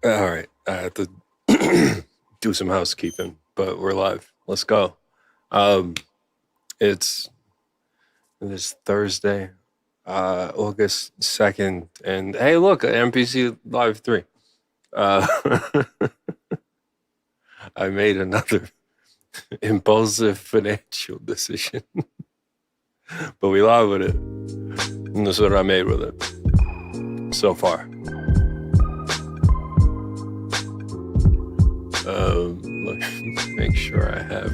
All right, I have to do some housekeeping, but we're live. Let's go. It's this Thursday, August 2nd, and hey, look, MPC Live 3. I made another impulsive financial decision, but we live with it, and that's what I made with it so far. Look, make sure I have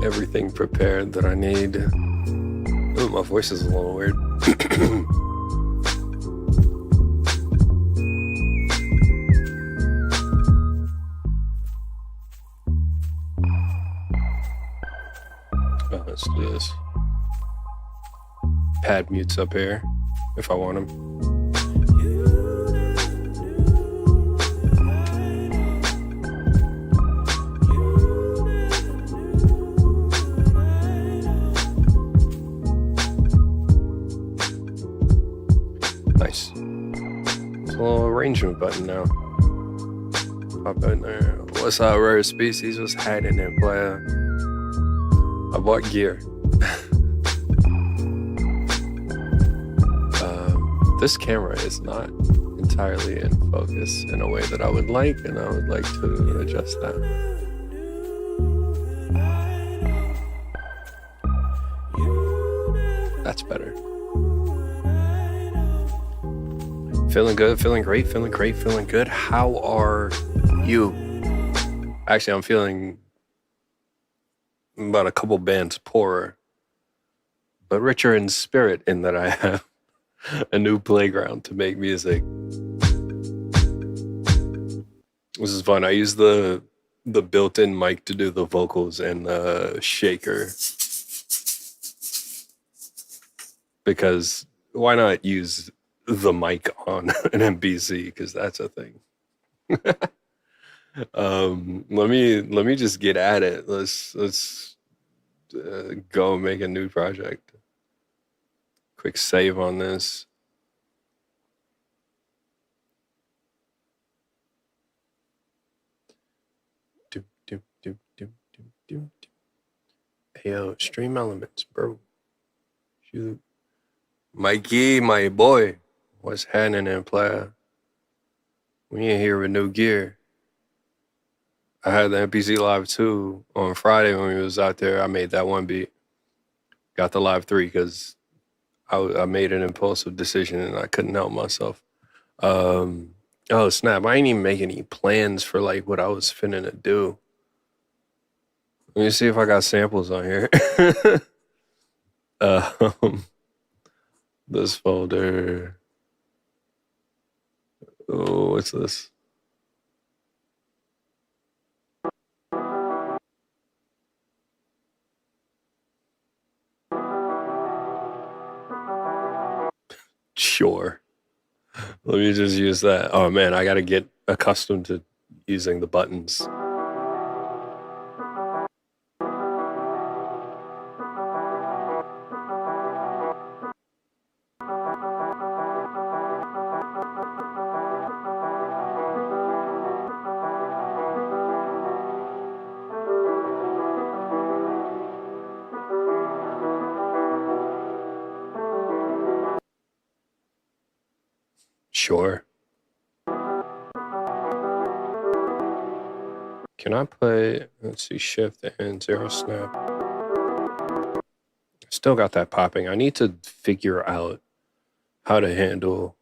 everything prepared that I need. Ooh, my voice is a little weird. Let's do this. Pad mutes up here if I want them. Nice. It's a little arrangement button now. Pop in there. What's up, rare species? What's hiding in, player? I bought gear. This camera is not entirely in focus in a way that I would like, and I would like to adjust that. That's better. Feeling good, feeling great, feeling great, feeling good. How are you? Actually, I'm feeling about a couple bands poorer, but richer in spirit in that I have a new playground to make music. This is fun. I use the built-in mic to do the vocals and the shaker, because why not use the mic on an MPC, because that's a thing. Let me just get at it. Let's go make a new project. Quick save on this. Hey, yo, stream elements, bro. Shoot. Mikey, my boy. What's happening in player? We in here with new gear. I had the MPC Live 2 on Friday when we was out there. I made that one beat. Got the Live 3 because I made an impulsive decision and I couldn't help myself. Oh, snap. I ain't even make any plans for like what I was finna to do. Let me see if I got samples on here. This folder. Oh, what's this? Sure. Let me just use that. Oh man, I gotta get accustomed to using the buttons. Sure. Can I play, let's see, shift and 0 snap. Still got that popping. I need to figure out how to handle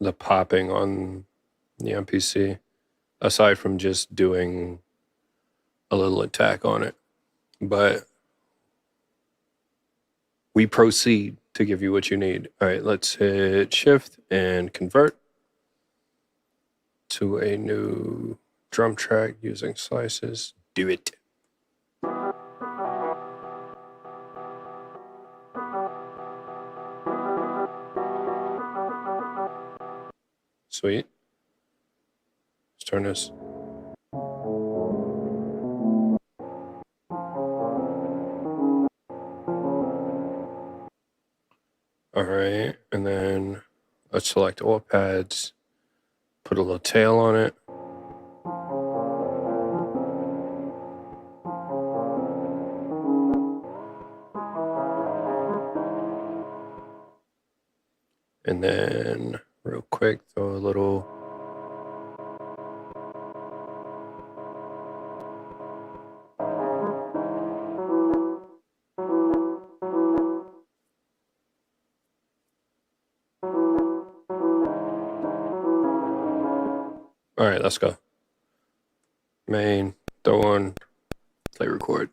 the popping on the MPC, aside from just doing a little attack on it. But we proceed to give you what you need. All right, let's hit shift and convert to a new drum track using slices. Do it. Sweet. Let's turn this. All right, and then Let's select all pads, put a little tail on it. And then real quick, throw a little all right, let's go. Main, throw on, play record.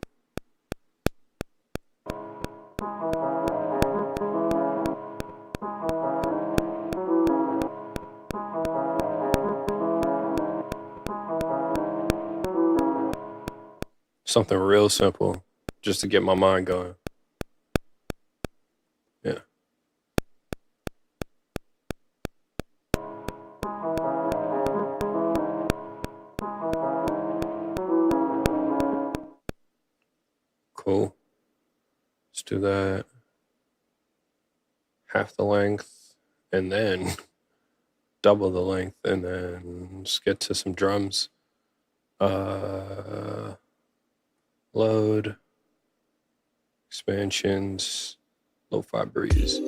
Something real simple, just to get my mind going. Yeah. Cool. Let's do that. Half the length, and then double the length, and then just get to some drums. Load, expansions, lo-fi breeze.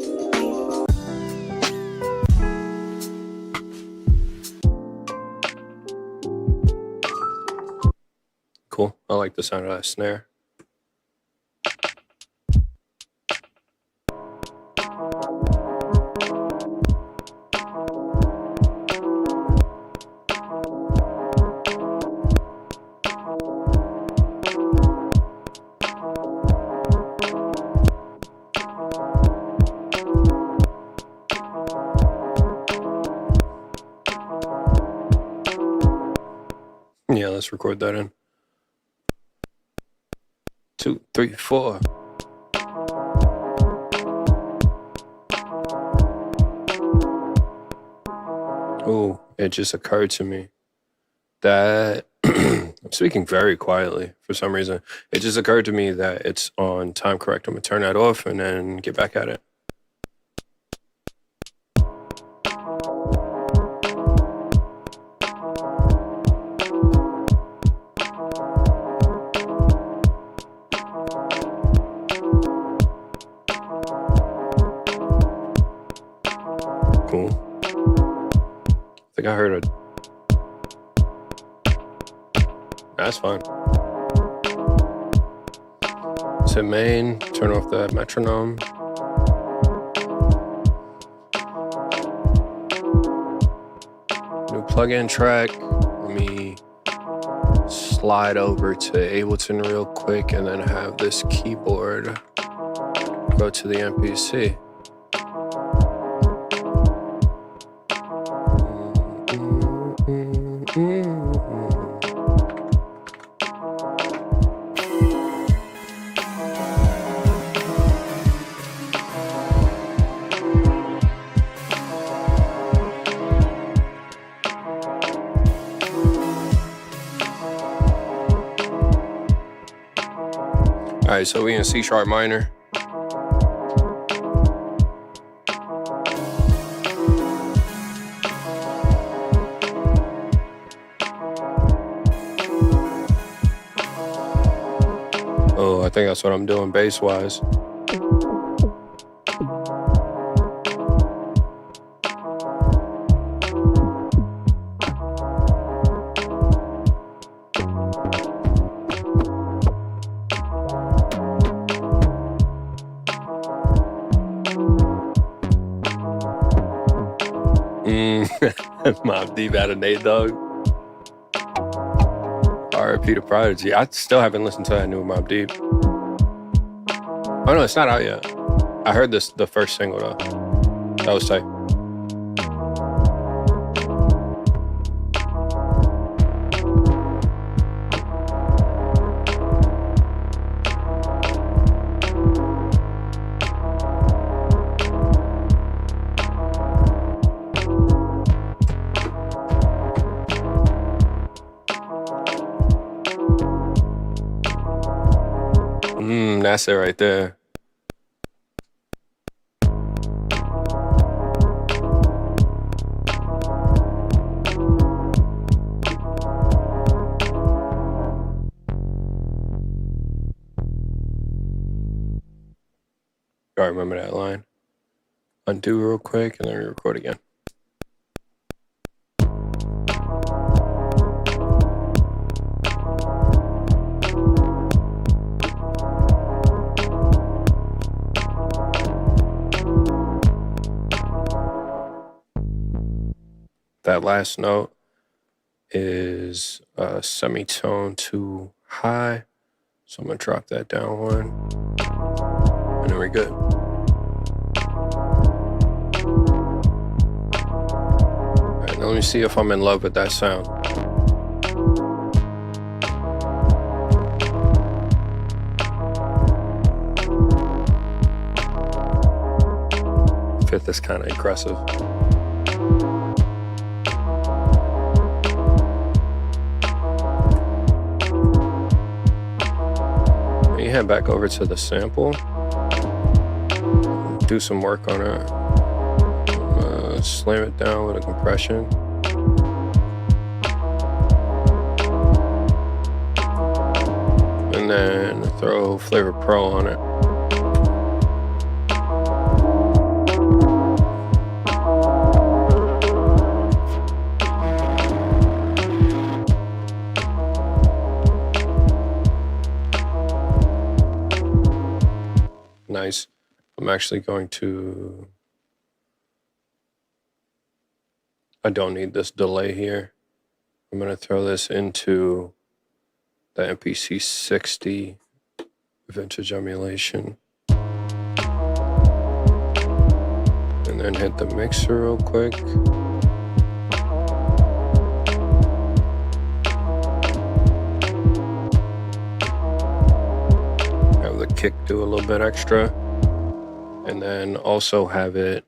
Cool. I like the sound of that snare. Yeah, let's record that in. 2, 3, 4. Oh, it just occurred to me that I'm speaking very quietly for some reason. It just occurred to me that it's on time correct. I'm gonna turn that off and then get back at it. Cool. I think I heard a... That's fine. Hit main, turn off the metronome. New plugin track. Let me slide over to Ableton real quick and then have this keyboard go to the MPC. All right, so we in C# minor. Oh, I think that's what I'm doing bass-wise. Mobb Deep out of Nate Dogg. R.I.P. to Prodigy. I still haven't listened to that new Mobb Deep. Oh no, it's not out yet. I heard the first single though. That was tight. That's it right there. remember that line. Undo real quick and then re-record again. That last note is a semitone too high, so I'm gonna drop that down one, and then we're good. All right, now let me see if I'm in love with that sound. Fifth is kind of aggressive. You head back over to the sample, do some work on it, slam it down with a compression. And then throw Flavor Pro on it. Nice. I'm actually going to, I don't need this delay here. I'm going to throw this into the MPC 60 vintage emulation. And then hit the mixer real quick. Have the kick do a little bit extra. And then also have it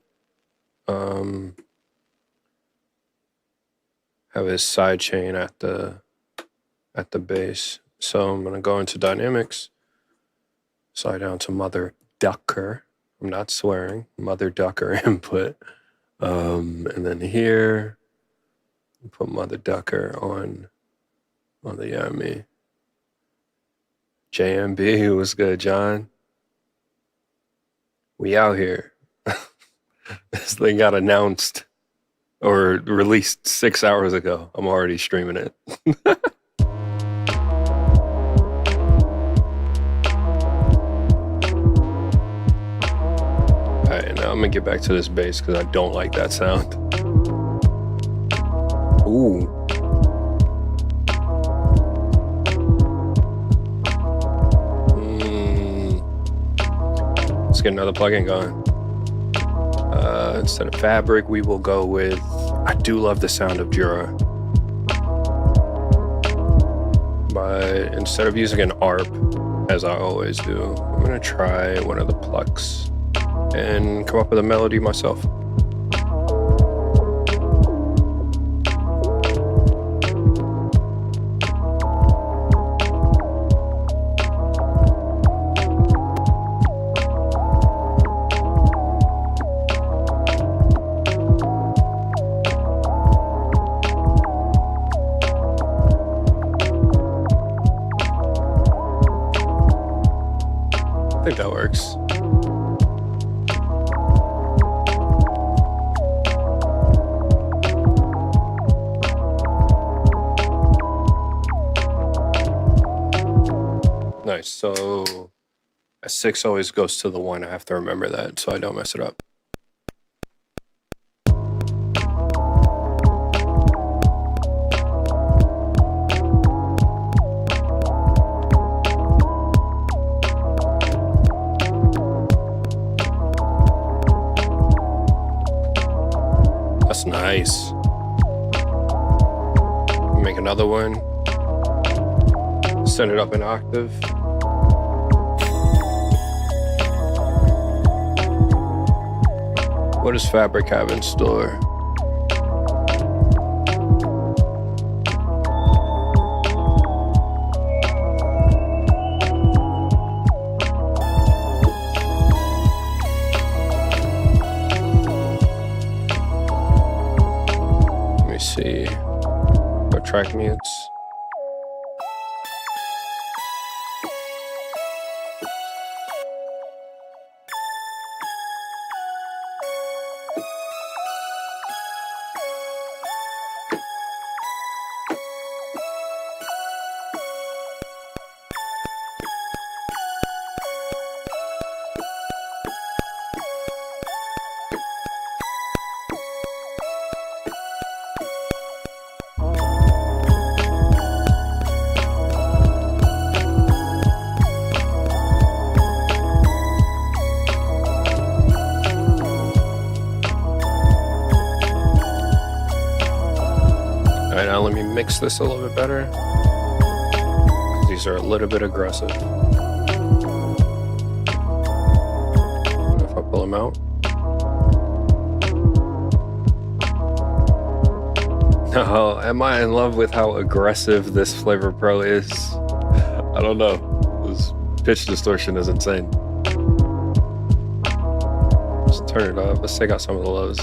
have his side chain at the bass. So I'm gonna go into dynamics, slide down to Mother Ducker. I'm not swearing, Mother Ducker input. And then here, put Mother Ducker on the Yami. JMB, what's good, John? We out here. This thing got announced or released 6 hours ago. I'm already streaming it. Alright, now I'm gonna get back to this bass because I don't like that sound. Ooh. Let's get another plugin going. Instead of Fabric, we will go with, I do love the sound of Jura. But instead of using an ARP, as I always do, I'm gonna try one of the plucks and come up with a melody myself. I think that works. Nice. So a 6 always goes to the 1. I have to remember that so I don't mess it up. That's nice. Make another one. Send it up an octave. What does Fabric have in store? Let me see. Our track mutes. Alright, now let me mix this a little bit better. These are a little bit aggressive. If I pull them out. Oh, am I in love with how aggressive this Flavor Pro is? I don't know. This pitch distortion is insane. Just turn it up. Let's take out some of the lows.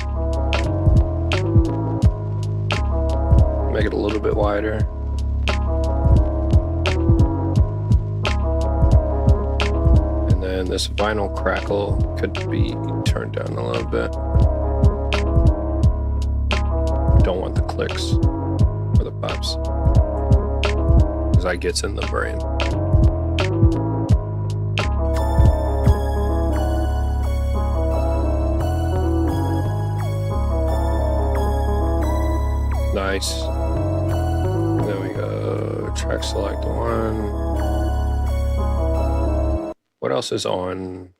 Make it a little bit wider. And then this vinyl crackle could be turned down a little bit. Don't want the clicks or the pops because that gets in the brain. Nice. There we go. Track select one. What else is on?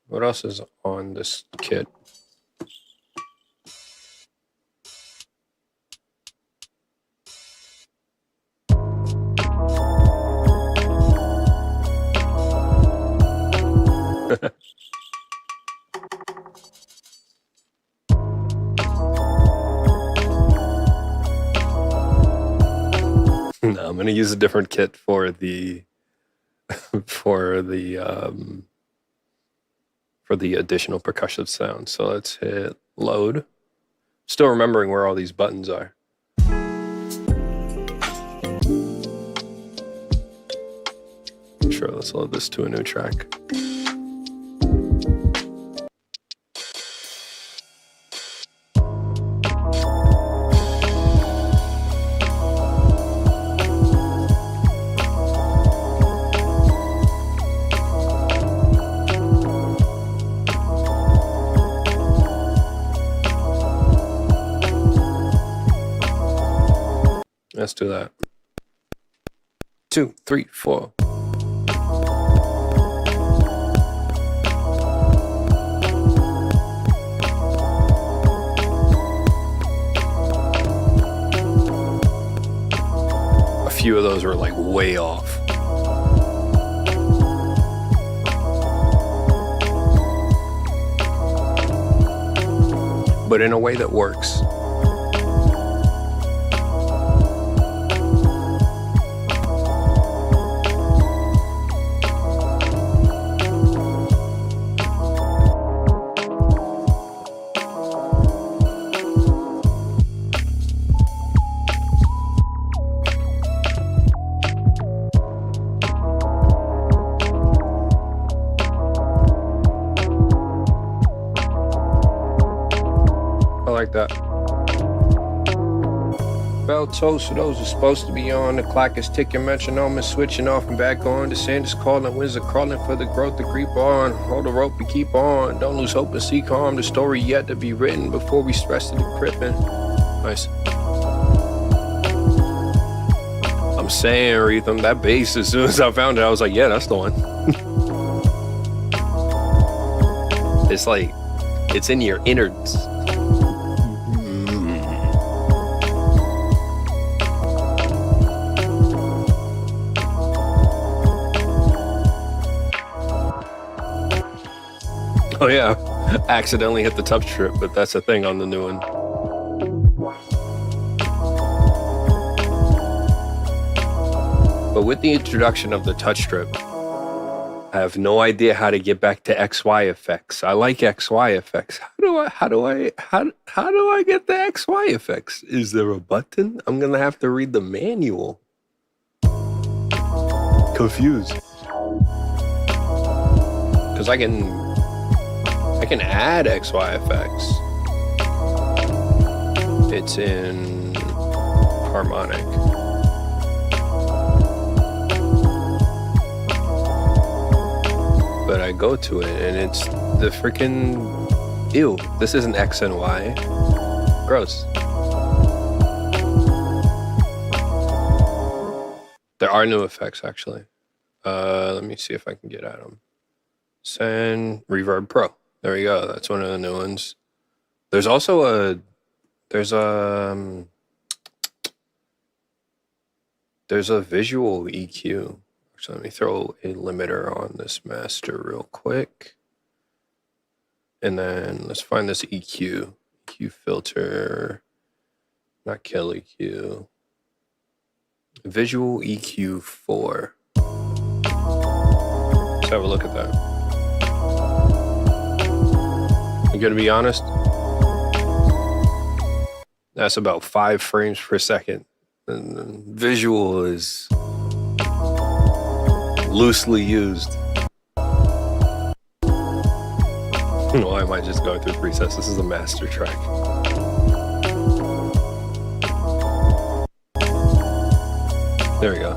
What else is on this kit? No, I'm gonna use a different kit for the for the additional percussive sound. So let's hit load. Still remembering where all these buttons are. Sure, let's load this to a new track. Let's do that. 2, 3, 4. A few of those were like way off. But in a way that works. Like that. Bell toast, those are supposed to be on. The clock is ticking, metronome is switching off and back on. The sand is calling, winds are crawling for the growth to creep on. Hold the rope and keep on. Don't lose hope and see calm. The story yet to be written before we stress to the crippin'. Nice. I'm saying, Rhythm, that bass, as soon as I found it, I was like, yeah, that's the one. It's like, it's in your innards. Oh yeah, accidentally hit the touch strip, but that's a thing on the new one. But with the introduction of the touch strip, I have no idea how to get back to XY effects. I like XY effects. How do I get the XY effects? Is there a button? I'm gonna have to read the manual. Confused. Because I can add XY effects. It's in harmonic. But I go to it and it's the freaking, ew, this isn't X and Y. Gross. There are new effects actually. Let me see if I can get at them. Send Reverb Pro. There we go. That's one of the new ones. There's also a There's a visual EQ. So let me throw a limiter on this master real quick. And then let's find this EQ. EQ filter, not kill EQ. Visual EQ 4. Let's have a look at that. I'm gonna be honest. That's about 5 frames per second. And visual is loosely used. Why am I just going through presets? This is a master track. There we go.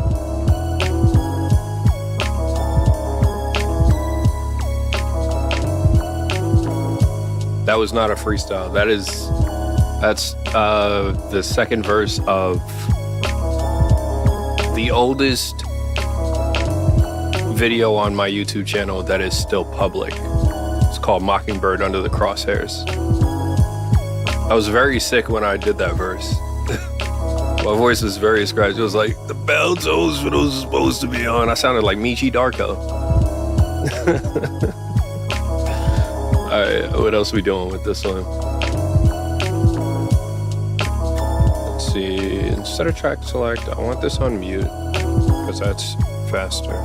That was not a freestyle. That's the second verse of the oldest video on my YouTube channel that is still public. It's called Mockingbird Under the Crosshairs. I was very sick when I did that verse. My voice was very scratchy. It was like, the bell tolls for those supposed to be on. I sounded like Michi Darko. Alright, what else are we doing with this one? Let's see. Instead of track select, I want this on mute because that's faster.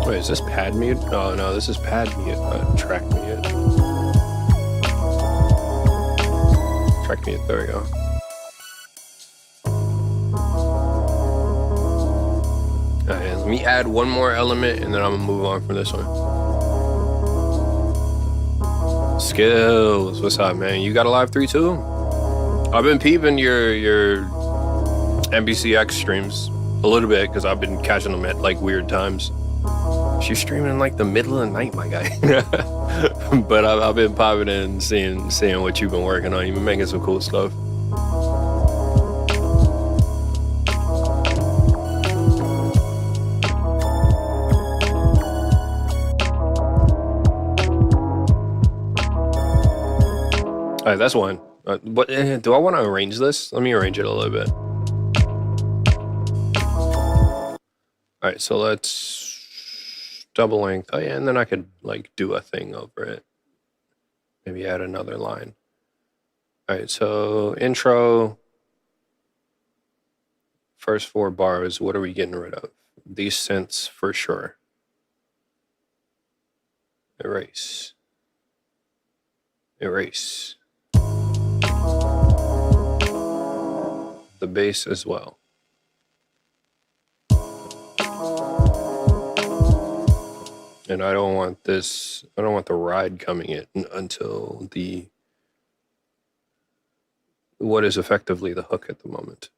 Wait, is this pad mute? Oh no, this is pad mute, not track mute. Track mute, there we go. Alright, let me add one more element and then I'm gonna move on from this one. Skills, what's up, man? You got a Live 3 too? I've been peeping your MPCX streams a little bit because I've been catching them at like weird times. She's streaming in like the middle of the night, my guy. But I've been popping in and seeing what you've been working on. You've been making some cool stuff. All right, that's one. What do I want to arrange this? Let me arrange it a little bit. All right, so let's double length. Oh yeah, and then I could like do a thing over it. Maybe add another line. All right, so intro. First 4 bars, what are we getting rid of? These synths for sure. Erase. Erase. The bass as well. And I don't want this, I don't want the ride coming in until what is effectively the hook at the moment.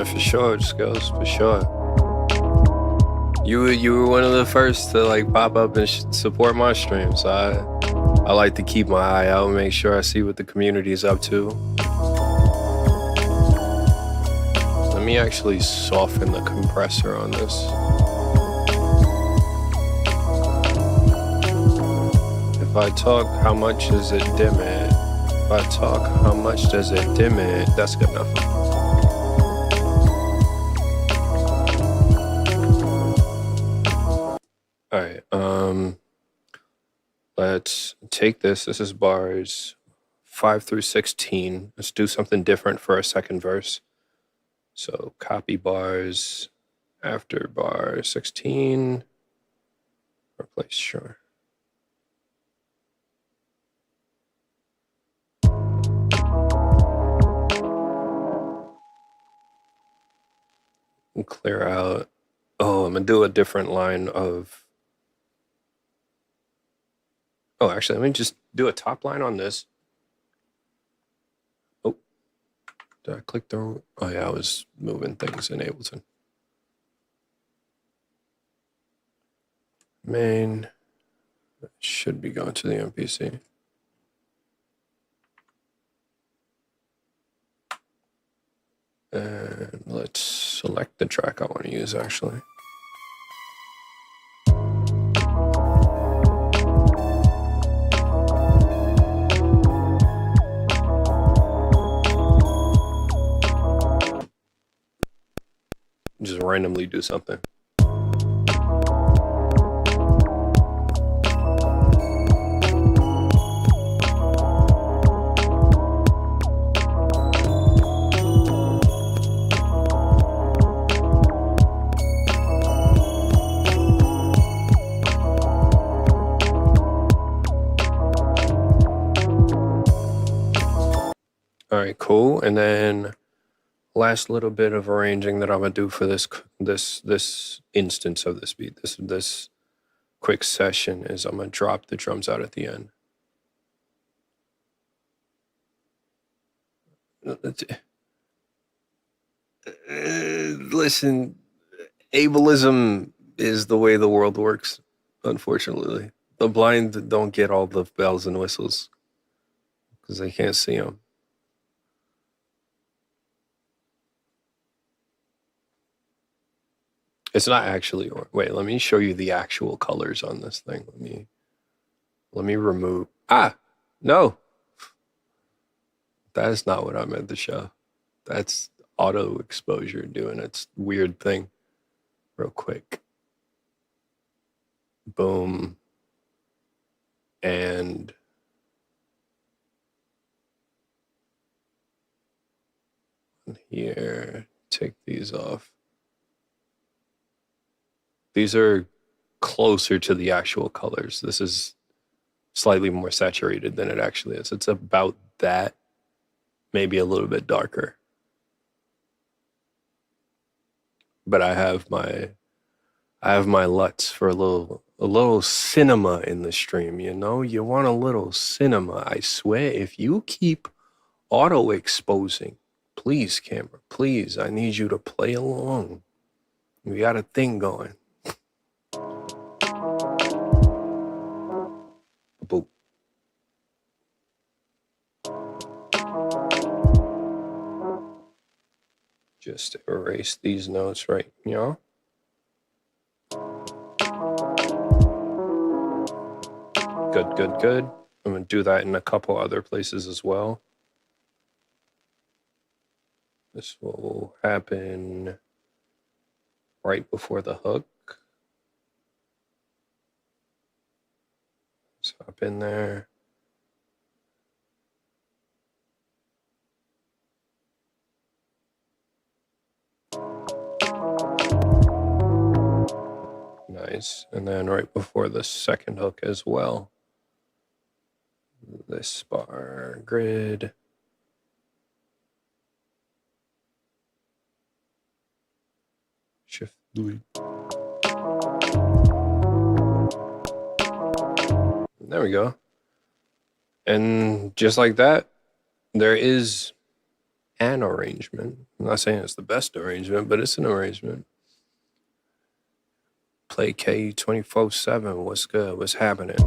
For sure, Skills, for sure. You were one of the first to like pop up and support my stream, so I like to keep my eye out and make sure I see what the community is up to. Let me actually soften the compressor on this. If I talk, how much does it dim it? If I talk, how much does it dim it? That's good enough. All right, let's take this. This is bars 5 through 16. Let's do something different for our second verse. So copy bars after bar 16. Replace, sure. And clear out. Oh, I'm gonna do a different line of. Oh, actually, let me just do a top line on this. Oh, did I click the? Oh yeah, I was moving things in Ableton. Main should be going to the MPC. And let's select the track I want to use actually. Just randomly do something. All right, cool. And then last little bit of arranging that I'm gonna do for this instance of this beat, this quick session, is I'm gonna drop the drums out at the end. Listen, ableism is the way the world works, unfortunately. The blind don't get all the bells and whistles because they can't see them. It's not actually, wait, let me show you the actual colors on this thing. Let me remove, no. That is not what I meant to show. That's auto exposure doing its weird thing real quick. Boom. And here, take these off. These are closer to the actual colors. This is slightly more saturated than it actually is. It's about that, maybe a little bit darker. But I have my LUTs for a little cinema in the stream, you know? You want a little cinema. I swear, if you keep auto exposing, please, camera, please, I need you to play along. We got a thing going. Boop. Just erase these notes right, you know? Good. I'm gonna do that in a couple other places as well. This will happen right before the hook. Let's hop in there. Nice. And then right before the second hook as well. This bar grid. Shift delete. There we go. And just like that, there is an arrangement. I'm not saying it's the best arrangement, but it's an arrangement. Play K 24/7. What's good? What's happening?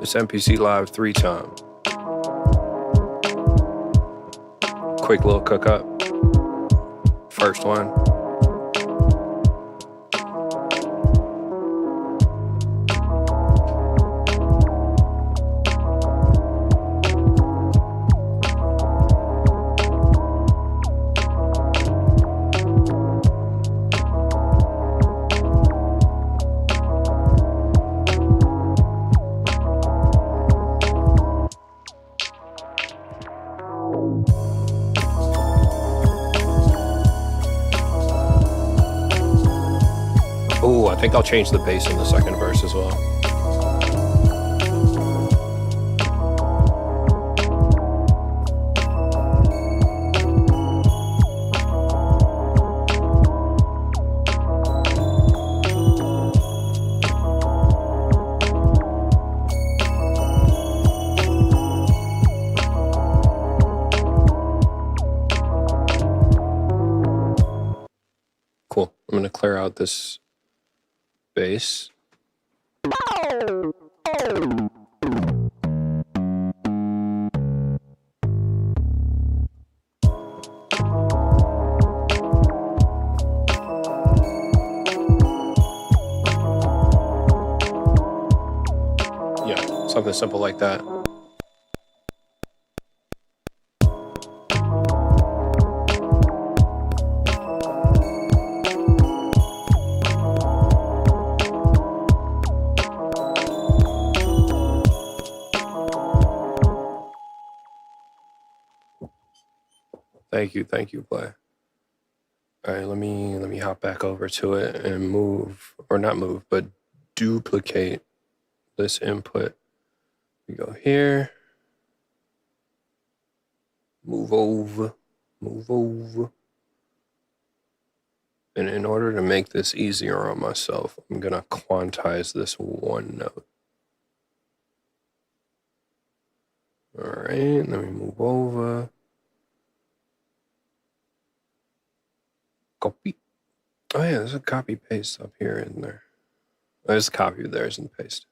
It's MPC Live 3 time. Quick little cook up. First one. Oh, I think I'll change the bass in the second verse as well. clear out this bass. Yeah, something simple like that. Thank you, Play. All right, let me hop back over to it and move, or not move, but duplicate this input. We go here, move over. And in order to make this easier on myself, I'm gonna quantize this one note. All right, let me move over. Copy. Oh yeah, there's a copy paste up here in there. There's a copy, there's and paste.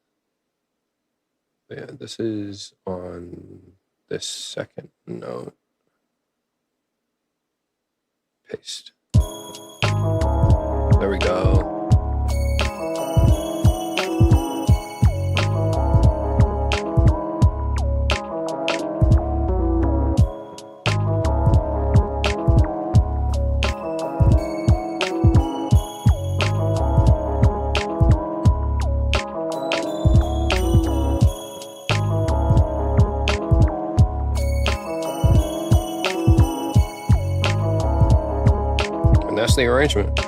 But yeah, this is on this second note. Paste. There we go. And that's the arrangement.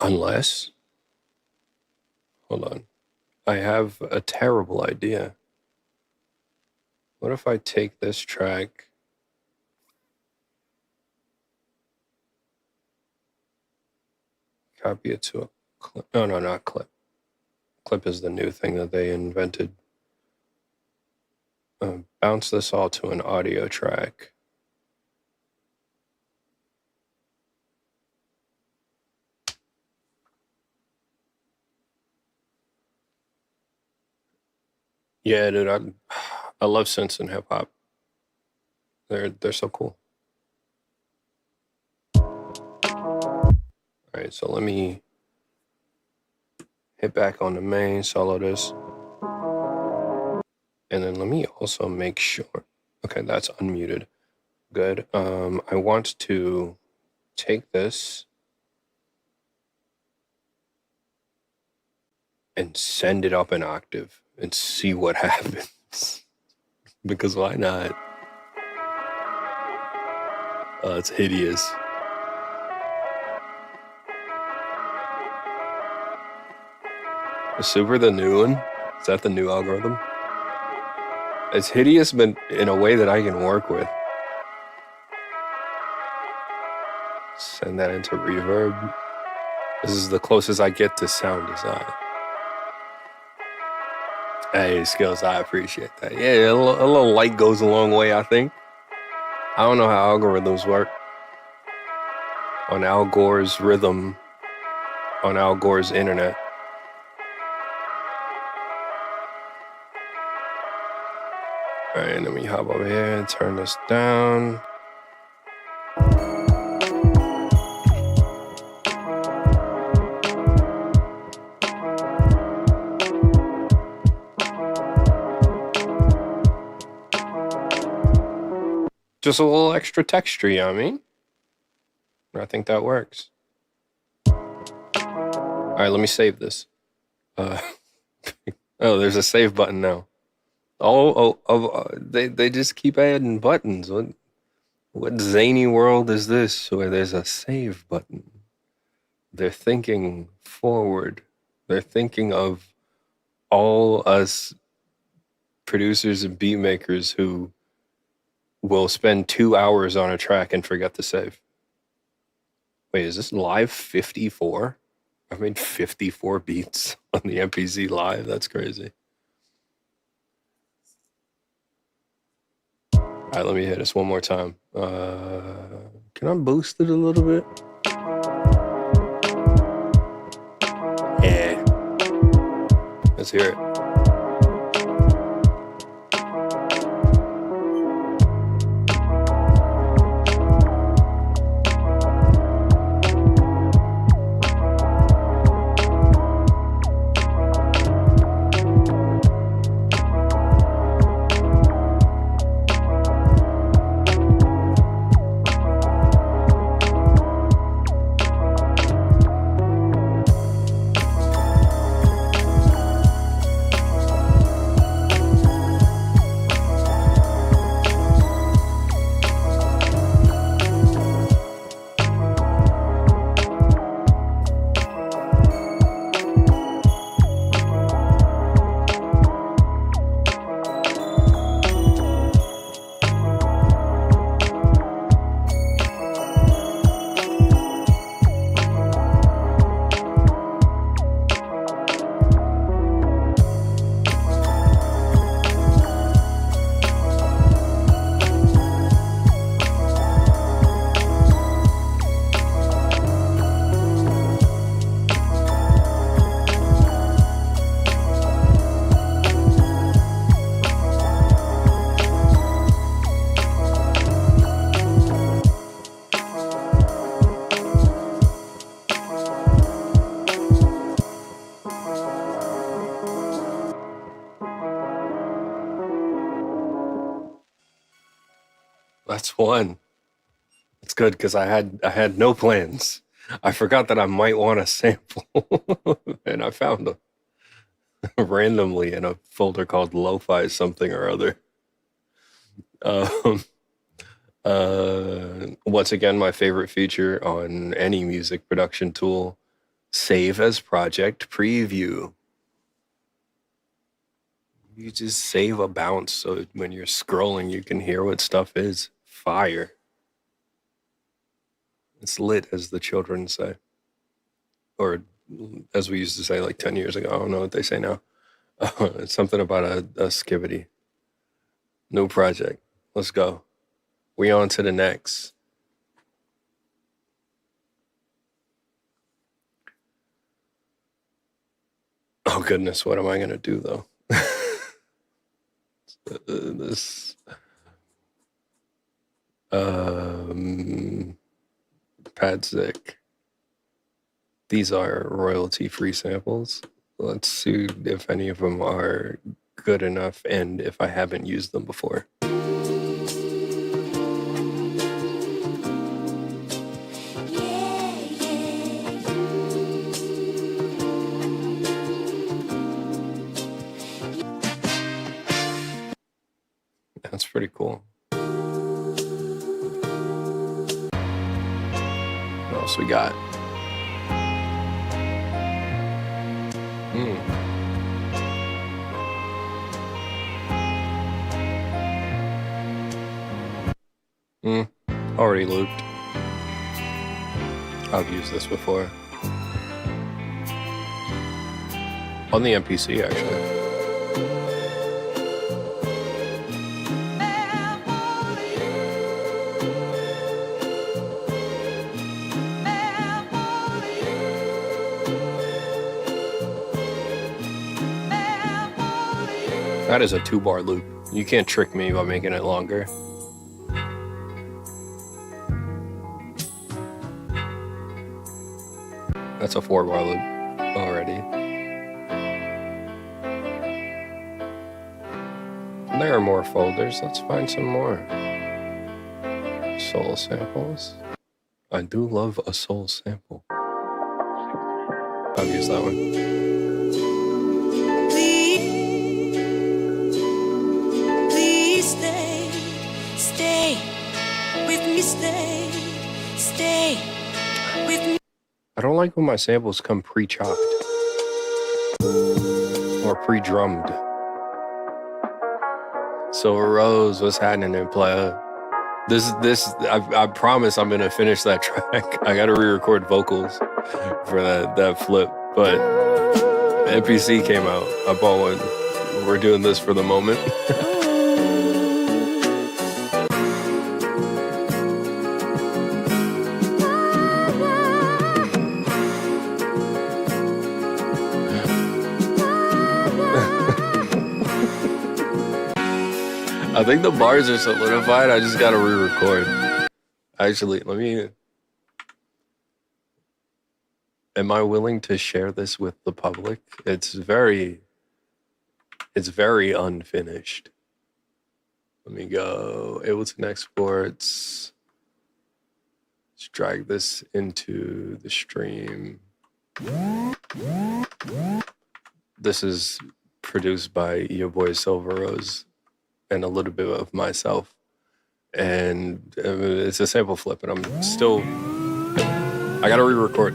Unless, hold on, I have a terrible idea. What if I take this track, copy it to a clip? No, not clip. Clip is the new thing that they invented. Bounce this all to an audio track. Yeah, dude, I love synths and hip hop. They're so cool. All right, so let me hit back on the main, solo this. And then let me also make sure, okay, that's unmuted. Good. I want to take this and send it up an octave and see what happens. Because why not? Oh, it's hideous. Is Super the new one? Is that the new algorithm? It's hideous, but in a way that I can work with. Send that into reverb. This is the closest I get to sound design. Hey, Skills, I appreciate that. Yeah, a little light goes a long way, I think. I don't know how algorithms work. On Al Gore's rhythm, on Al Gore's internet. All right, let me hop over here and turn this down. Just a little extra texture, you know what I mean? I think that works. All right, let me save this. Oh, there's a save button now. They just keep adding buttons. What zany world is this where there's a save button? They're thinking forward. They're thinking of all us producers and beat makers who will spend 2 hours on a track and forget to save. Wait, is this live 54? I've made 54 beats on the MPC Live. That's crazy. All right, let me hit this one more time. Can I boost it a little bit? Yeah. Let's hear it. That's one. It's good because I had no plans. I forgot that I might want a sample, and I found them randomly in a folder called Lo-Fi something or other. Once again, my favorite feature on any music production tool: save as project preview. You just save a bounce so when you're scrolling, you can hear what stuff is. Fire. It's lit, as the children say. Or as we used to say like 10 years ago. I don't know what they say now. It's something about a skibbity. New project. Let's go. We on to the next. Oh, goodness. What am I going to do, though? This... Padzik. These are royalty-free samples. Let's see if any of them are good enough and if I haven't used them before. That's pretty cool. What else we got? Already looped. I've used this before. On the MPC, actually. That is a 2-bar loop. You can't trick me by making it longer. That's a 4-bar loop already. There are more folders. Let's find some more. Soul samples. I do love a soul sample. I've used that one. Stay with me. I don't like when my samples come pre-chopped or pre-drummed. So Rose, what's happening in playa? I promise I'm gonna finish that track. I gotta re-record vocals for that flip, but MPC came out. I bought one. We're doing this for the moment. I think the bars are solidified. I just gotta re-record. Actually, let me... Am I willing to share this with the public? It's very unfinished. Let me go Ableton Exports. Let's drag this into the stream. This is produced by your boy Silver Rose and a little bit of myself. And it's a sample flip, and I'm still... I gotta re-record.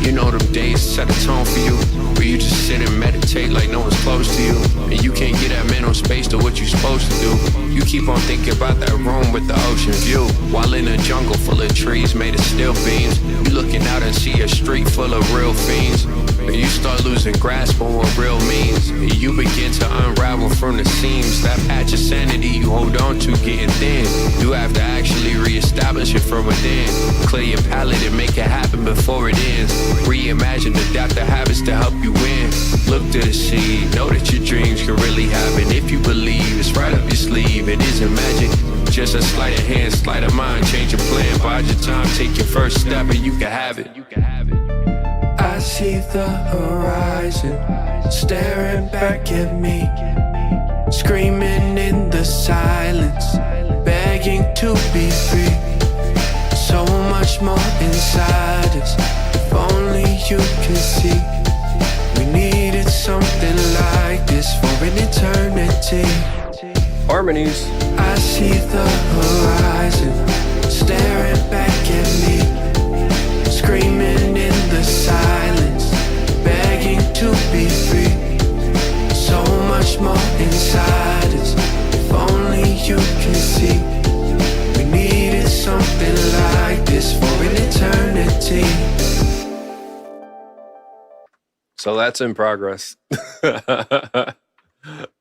You know them days set a tone for you, where you just sit and meditate like no one's close to you, and you can't get that mental space to what you're supposed to do. You keep on thinking about that room with the ocean view, while in a jungle full of trees made of steel beams. You looking out and see a street full of real fiends, and you start losing grasp on what real means. And you begin to unravel from the seams. That patch of sanity you hold on to getting thin. You have to actually reestablish it from within. Clear your palate and make it happen before it ends. Reimagine, adapt the habits to help you win. Look to the sea, know that your dreams can really happen. If you believe, it's right up your sleeve. It isn't magic, just a sleight of hand, sleight of mind. Change your plan, bide your time, take your first step, and you can have it. I see the horizon staring back at me, screaming in the silence, begging to be free. So much more inside us, if only you can see. We needed something like this for an eternity. Harmonies. I see the horizon staring back at me, screaming in the silence, begging to be free. So much more inside us, if only you can see. We needed something like this for an eternity. So that's in progress.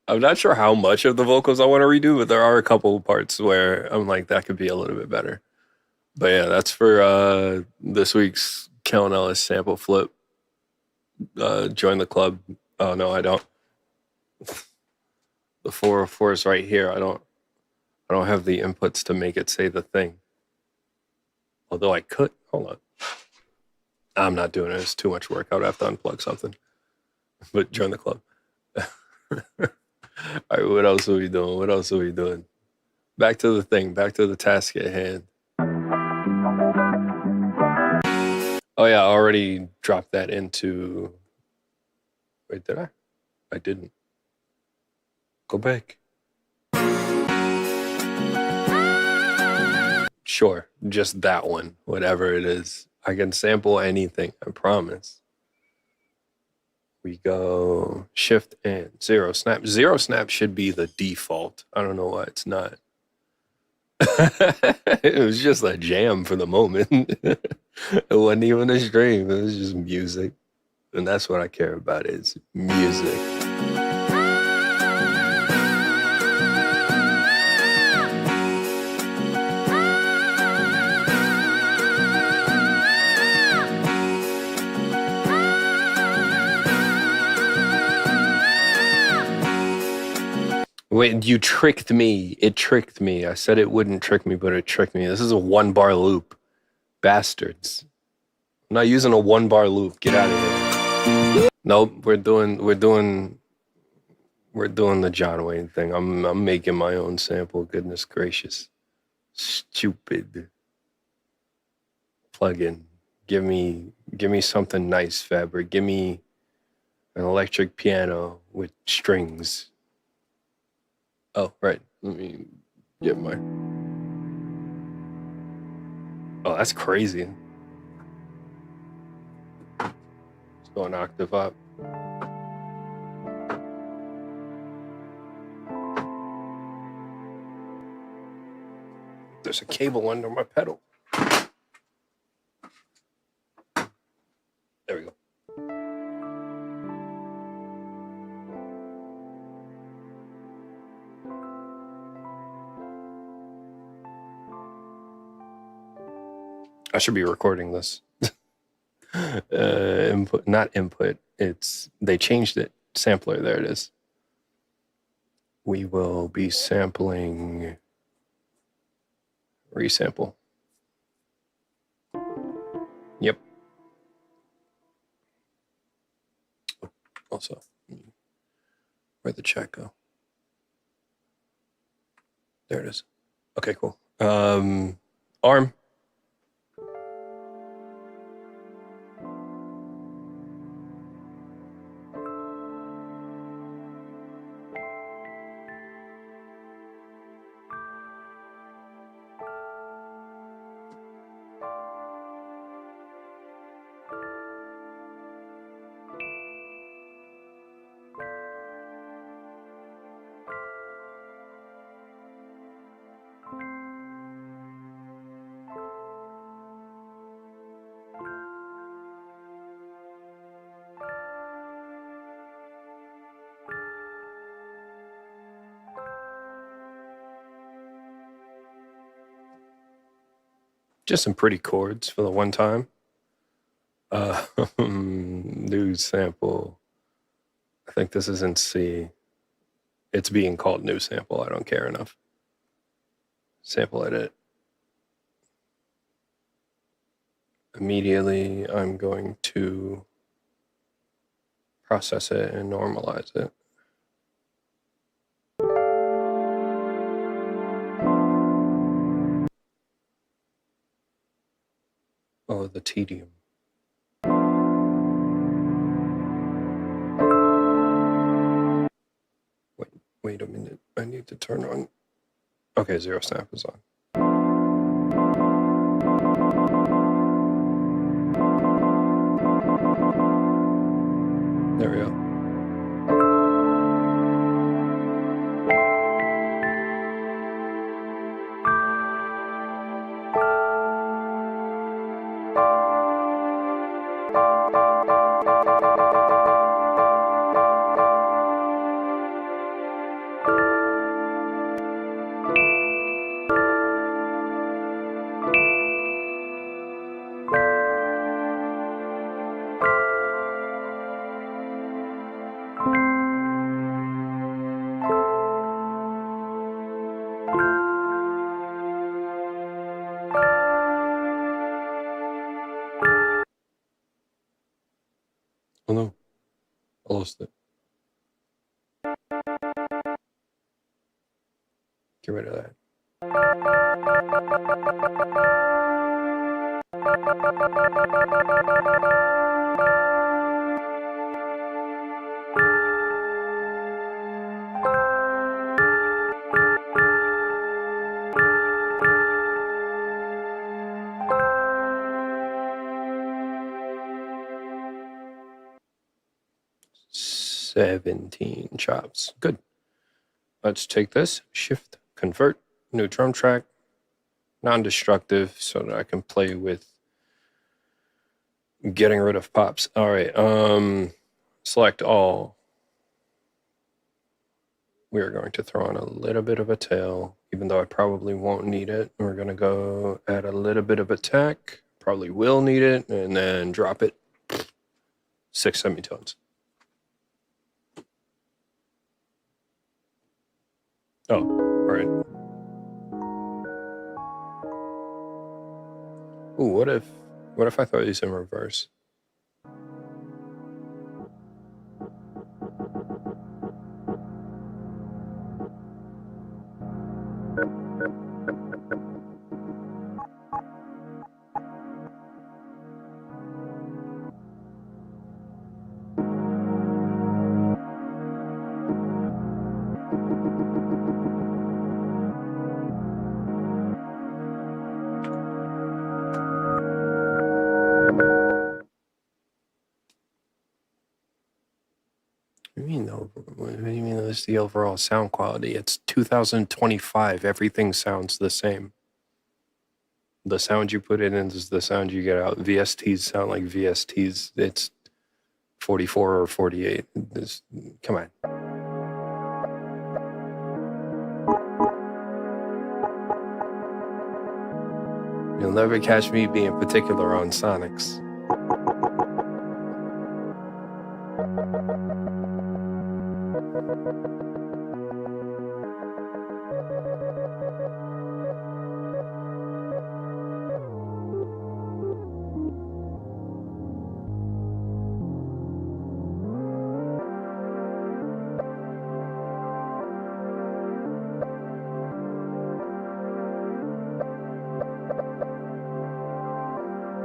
I'm not sure how much of the vocals I want to redo, but there are a couple of parts where I'm like, that could be a little bit better. But yeah, that's for this week's Kellen Ellis sample flip. Join the club. Oh no, I don't. The 404 is right here. I don't have the inputs to make it say the thing. Although I could. Hold on. I'm not doing it. It's too much work. I would have to unplug something. But join the club. All right, what else are we doing? Back to the thing. Back to the task at hand. Oh yeah, I already dropped that into... Wait, did I? I didn't. Go back. Sure, just that one, whatever it is. I can sample anything, I promise. We go shift and zero snap. Zero snap should be the default. I don't know why it's not. It was just a jam for the moment. It wasn't even a stream. It was just music. And that's what I care about, is music. Wait, you tricked me. It tricked me. I said it wouldn't trick me, but it tricked me. This is a 1-bar loop. Bastards. I'm not using a 1-bar loop. Get out of here. Nope, we're doing the John Wayne thing. I'm making my own sample. Goodness gracious. Stupid. Plug-in. Give me something nice, Fabric. Give me an electric piano with strings. Oh, right. Let me get my... Oh, that's crazy. Let's go an octave up. There's a cable under my pedal. There we go. should be recording this. Input, not input. They changed it. Sampler, there it is. We will be sampling resample. Yep. Also, where'd the chat go? There it is. Okay, cool. Arm. Just some pretty chords for the one time. New sample. I think this is in C. It's being called new sample. I don't care enough. Sample edit. Immediately, I'm going to process it and normalize it. Oh, the tedium. Wait a minute. I need to turn on. Okay, zero snap is on. There we go. Oh no, I lost it. Get rid of that. $17 chops. Good. Let's take this, shift, convert, new drum track, non-destructive, so that I can play with getting rid of pops. All right, select all. We are going to throw on a little bit of a tail, even though I probably won't need it. We're gonna go add a little bit of attack, probably will need it, and then drop it. 6 semitones. Oh, all right. Ooh, what if I throw these in reverse? What do you mean that's the overall sound quality? It's 2025. Everything sounds the same. The sound you put in is the sound you get out. VSTs sound like VSTs. It's 44 or 48. Come on. You'll never catch me being particular on Sonics.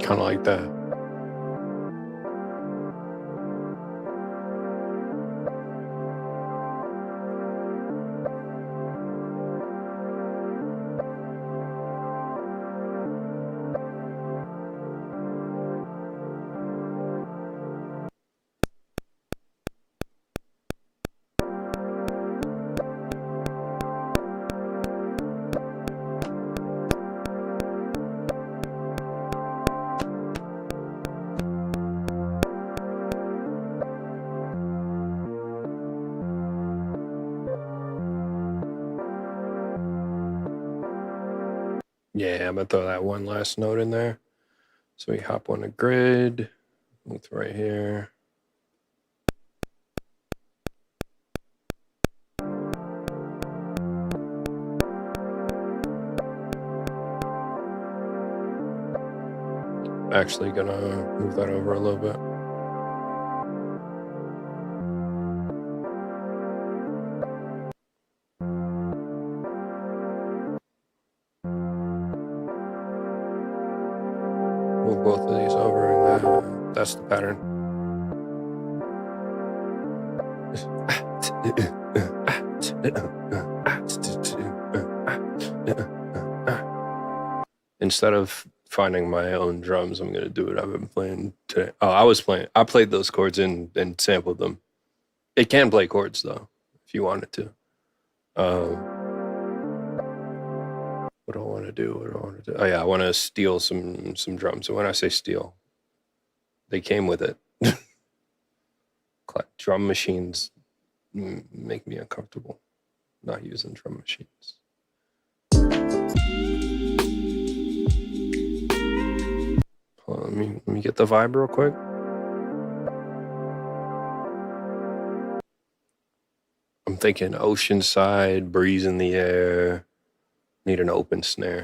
Kind of like that. Yeah, I'm gonna throw that one last note in there. So we hop on a grid, move right here. Actually gonna move that over a little bit. Move both of these over, and that's the pattern. Instead of finding my own drums, I'm gonna do what I've been playing today. Oh, I played those chords and sampled them. It can play chords though, if you wanted to. What do I want to do? Oh yeah, I want to steal some drums. And when I say steal, they came with it. Drum machines make me uncomfortable. Not using drum machines. Hold on, let me get the vibe real quick. I'm thinking oceanside, breeze in the air. Need an open snare.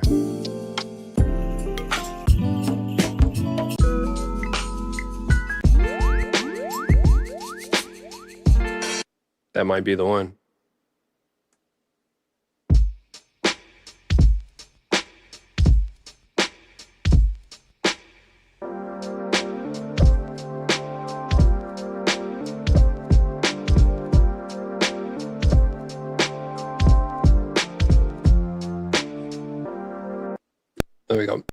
That might be the one. There we go.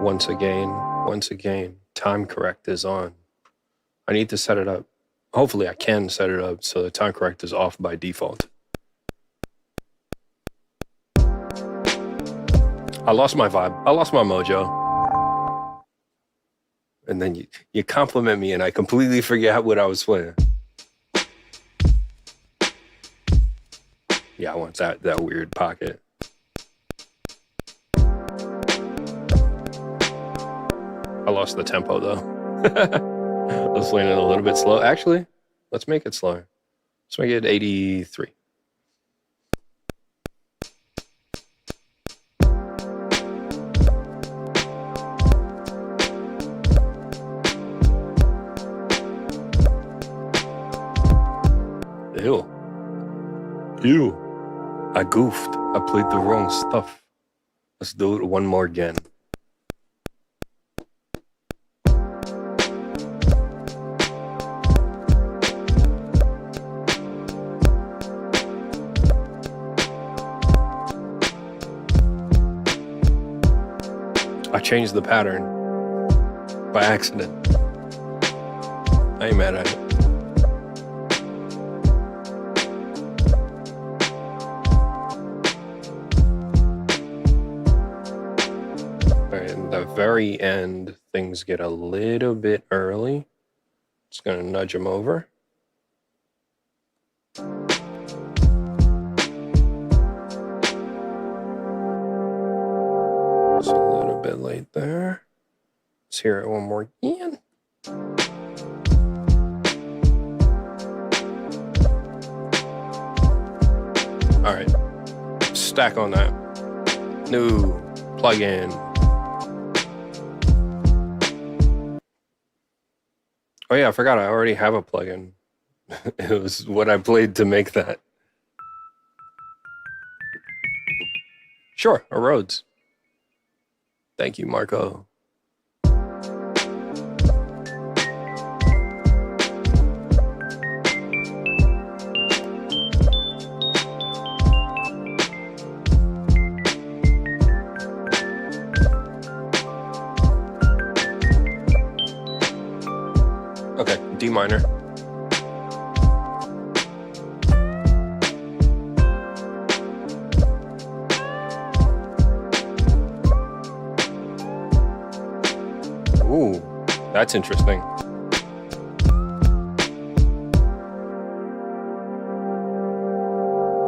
Once again, time correct is on. I need to set it up. Hopefully I can set it up so the time correct is off by default. I lost my vibe. I lost my mojo. And then you compliment me and I completely forget what I was playing. Yeah, I want that weird pocket. I lost the tempo though. I was playing it a little bit slow. Actually, let's make it slower. Let's make it 83. Ew. I goofed. I played the wrong stuff. Let's do it one more again. I changed the pattern by accident. I ain't mad at it. Very end, things get a little bit early. Just gonna nudge them over. It's a little bit late there. Let's hear it one more again. All right, stack on that. New plugin. Oh yeah, I forgot I already have a plugin. It was what I played to make that. Sure, a Rhodes. Thank you, Marco. Okay, D minor. Ooh, that's interesting.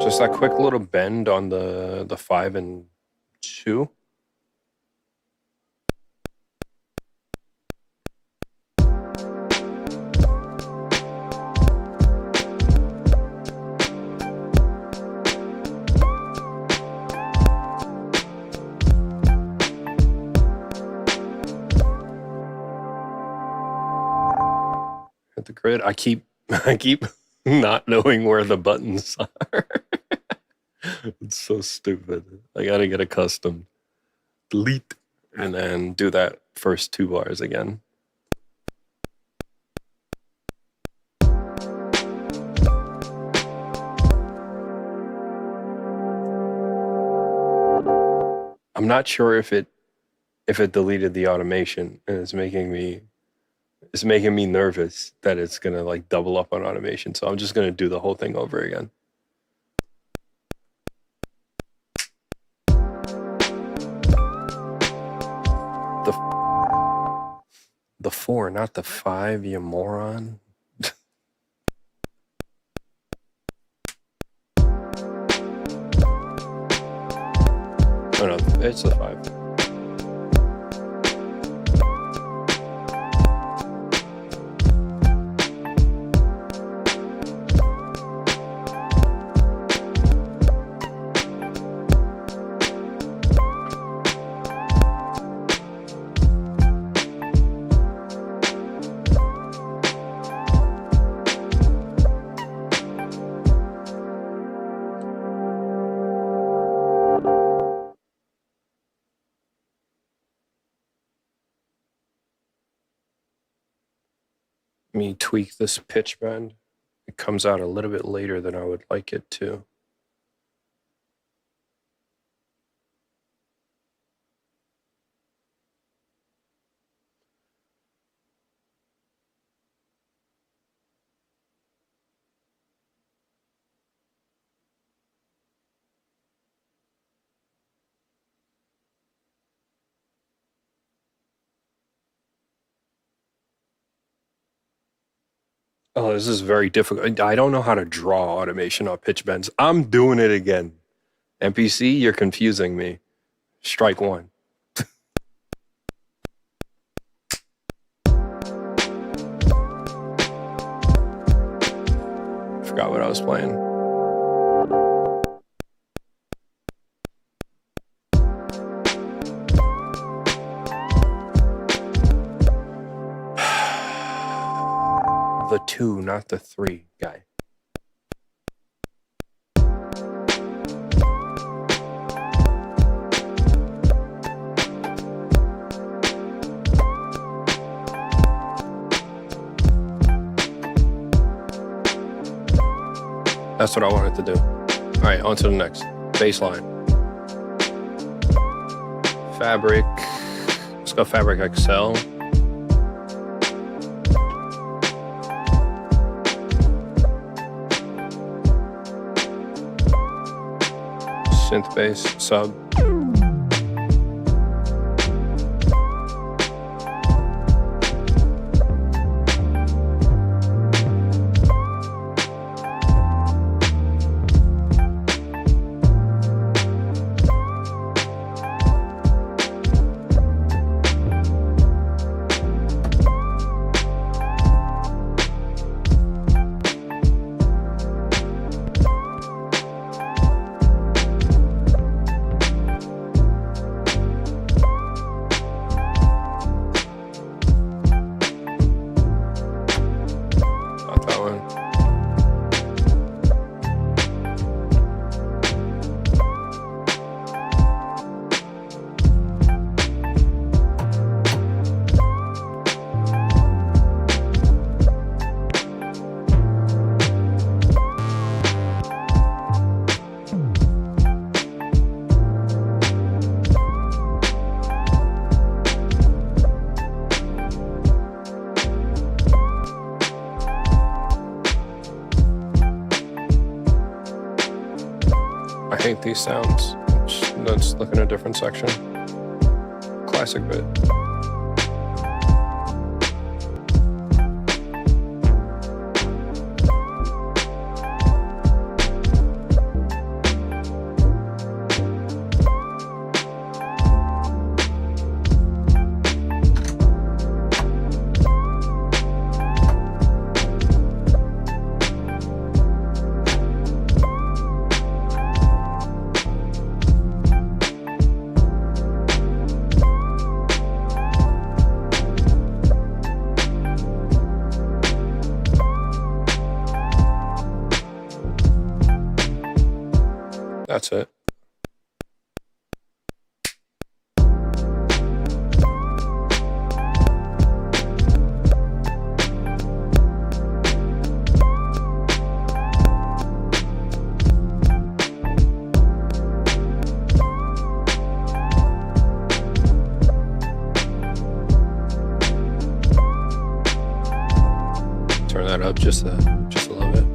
Just that quick little bend on the 5 and 2. The grid. I keep not knowing where the buttons are. It's so stupid. I gotta get accustomed. Delete and then do that first 2 bars again. I'm not sure if it deleted the automation, and it's making me nervous that it's gonna like double up on automation. So I'm just gonna do the whole thing over again. The 4, not the 5, you moron. Oh no, it's the 5. Let me tweak this pitch bend. It comes out a little bit later than I would like it to. Oh, this is very difficult. I don't know how to draw automation on pitch bends. I'm doing it again. MPC, you're confusing me. Strike 1. Forgot what I was playing. The 2, not the 3 guy. That's what I wanted to do. All right, on to the next. Bass line. Fabric. Let's go Fabric XL. Synth bass, sub. these sounds. Let's look in a different section. Classic bit. That's it. Turn that up just a little bit.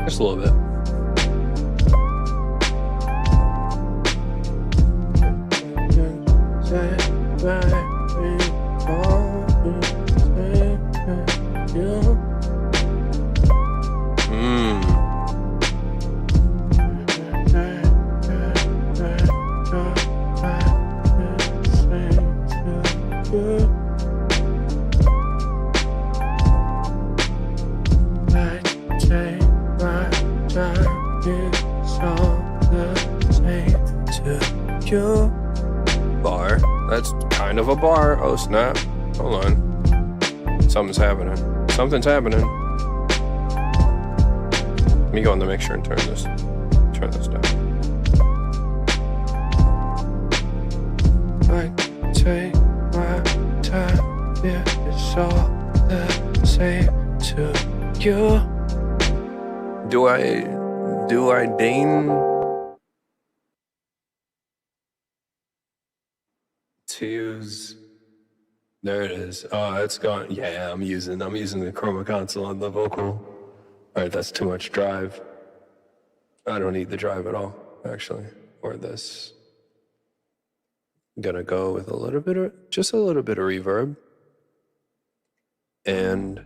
Just a little bit. Bar. That's kind of a bar. Oh snap. Hold on. Something's happening. Something's happening. Let me go in the mixer and turn this down. I take my time, yeah, it's all the same to you. Do I deign to use? There it is. Oh, it's gone. Yeah, I'm using the chroma console on the vocal. All right, that's too much drive. I don't need the drive at all, actually, or this. I'm gonna go with just a little bit of reverb, and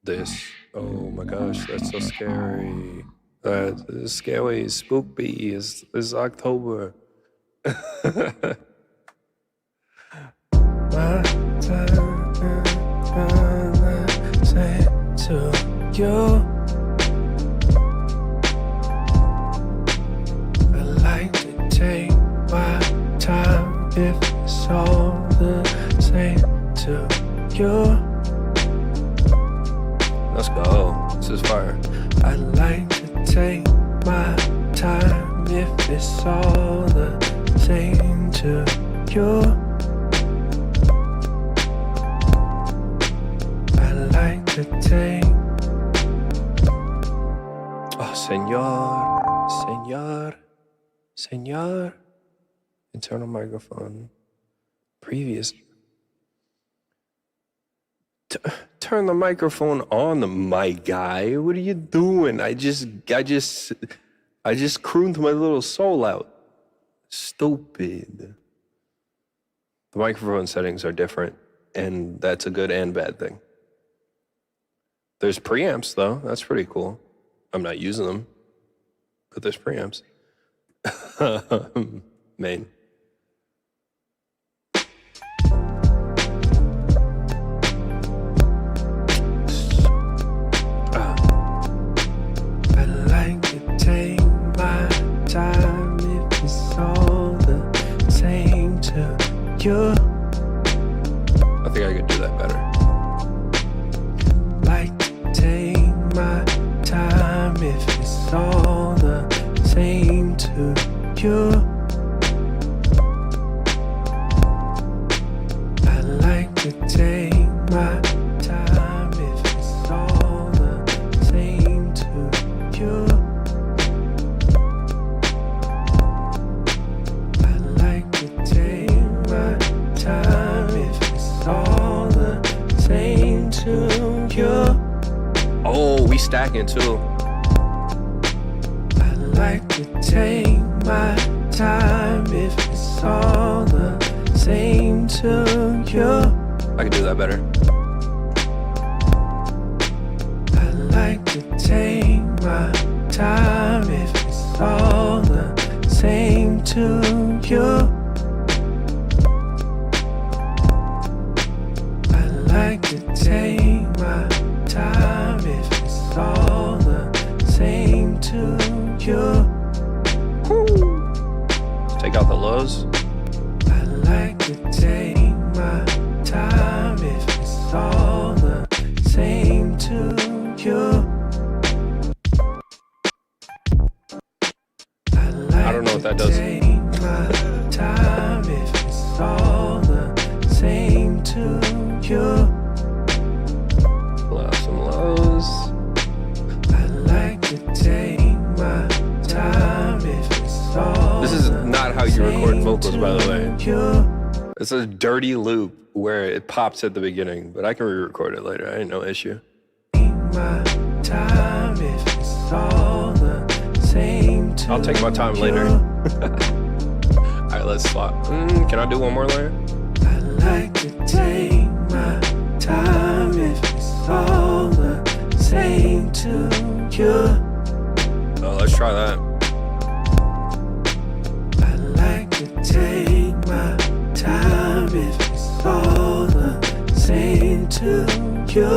this. Oh my gosh, that's so scary. That's scary, spooky. It's October. My time say to you. I like to take my time if it's all the same to you. Let's go. This is fire. I like to take my time if it's all the same to you. I like to take. Oh, senor. Internal microphone. Previous. Turn the microphone on, my guy. What are you doing? I just crooned my little soul out. Stupid. The microphone settings are different, and that's a good and bad thing. There's preamps, though. That's pretty cool. I'm not using them, but there's preamps. Main. Time if it's all the same to you. I think I could do that better. Like to take my time if it's all the same to you. I like to take my time if it's all the same to you. Time if it's all the same to you. stacking too. I like to take my time if it's all the same to you. I can do that better. I like to take my time if it's all the same to you. I like to take my time if it's all the same to you. Take out the lows. I like to take my time if it's all the same to you. I don't know what that does. Take my time if it's all the same to you. Pull out some lows. I like to take my time if it's all. This is not how you record vocals, by the way. you. It's a dirty loop where it pops at the beginning, but I can re-record it later. I ain't no issue. My time if it's all the same to I'll take my time later. All right, let's swap. Can I do one more layer? I like to take my time if it's all the same to you. Oh, let's try that. I like to take my time if it's all the same to you.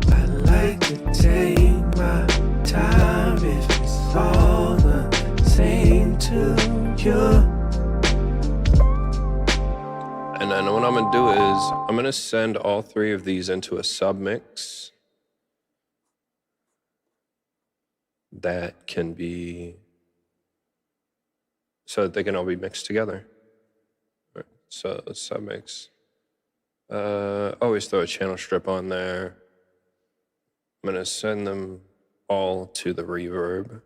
I like to take my time if it's all the same to you. And then what I'm gonna do is I'm gonna send all three of these into a submix that can be, so that they can all be mixed together. All right, so submix. Always throw a channel strip on there. I'm gonna send them all to the reverb